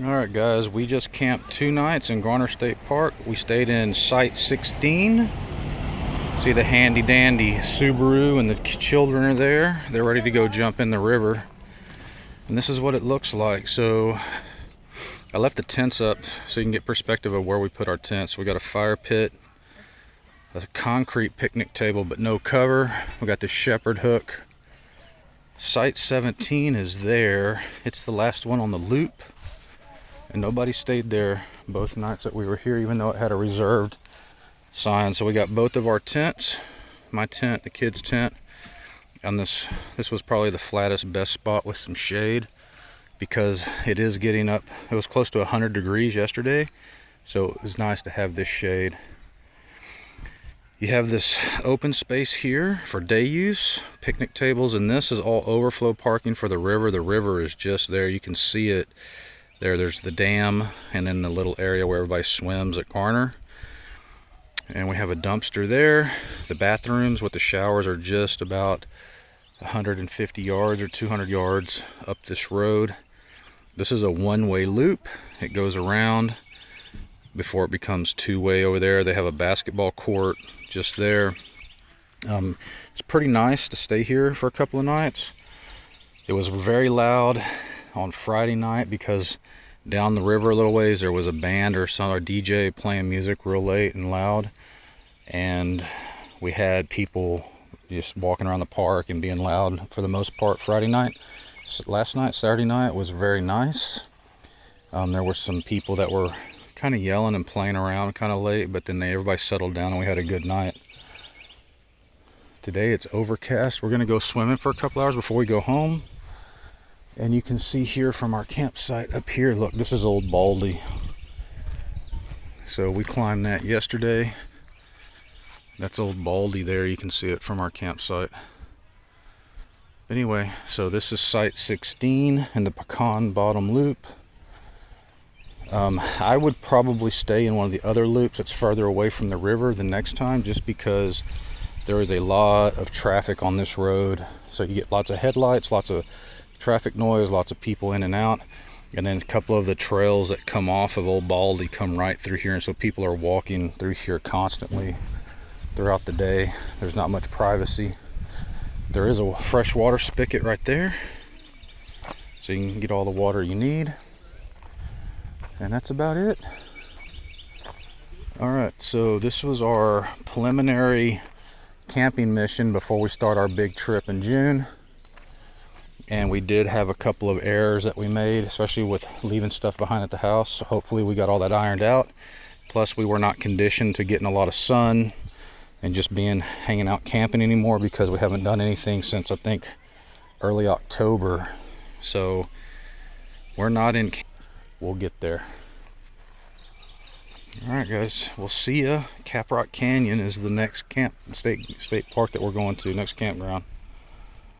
Alright guys, we just camped 2 nights in Garner State Park. We stayed in Site 16. See the handy dandy Subaru and the children are there. They're ready to go jump in the river. And this is what it looks like. So I left the tents up so you can get perspective of where we put our tents. We got a fire pit, a concrete picnic table but no cover. We got the shepherd hook. Site 17 is there. It's the last one on the loop. And nobody stayed there both nights that we were here, even though it had a reserved sign. So we got both of our tents, my tent, the kids' tent. And this was probably the flattest, best spot with some shade, because it is getting up. It was close to 100 degrees yesterday, so it was nice to have this shade. You have this open space here for day use, picnic tables, and this is all overflow parking for the river. The river is just there. You can see it. There's the dam, and then the little area where everybody swims at Garner. And we have a dumpster there. The bathrooms with the showers are just about 150 yards or 200 yards up this road. This is a one-way loop. It goes around before it becomes two-way over there. They have a basketball court just there. It's pretty nice to stay here for a couple of nights. It was very loud on Friday night because down the river a little ways there was a band or DJ playing music real late and loud, and we had people just walking around the park and being loud for the most part Friday night. Last night, Saturday night, was very nice. There were some people that were kind of yelling and playing around kind of late, but then everybody settled down and we had a good night. Today it's overcast. We're gonna go swimming for a couple hours before we go home. And you can see here from our campsite up here, look, this is Old Baldy. So we climbed that yesterday. That's Old Baldy there, you can see it from our campsite. Anyway, so this is Site 16 and the Pecan bottom loop. I would probably stay in one of the other loops that's further away from the river the next time, just because there is a lot of traffic on this road. So you get lots of headlights, lots of traffic noise, lots of people in and out, and then a couple of the trails that come off of Old Baldy come right through here, and so people are walking through here constantly throughout the day. There's not much privacy. There is a freshwater spigot right there, so you can get all the water you need, and that's about it. All right, so this was our preliminary camping mission before we start our big trip in June. And we did have a couple of errors that we made, especially with leaving stuff behind at the house. So hopefully we got all that ironed out. Plus we were not conditioned to getting a lot of sun and just hanging out camping anymore, because we haven't done anything since I think early October. So we're not in. We'll get there. All right guys, we'll see ya. Caprock Canyon is the next state park that we're going to, next campground.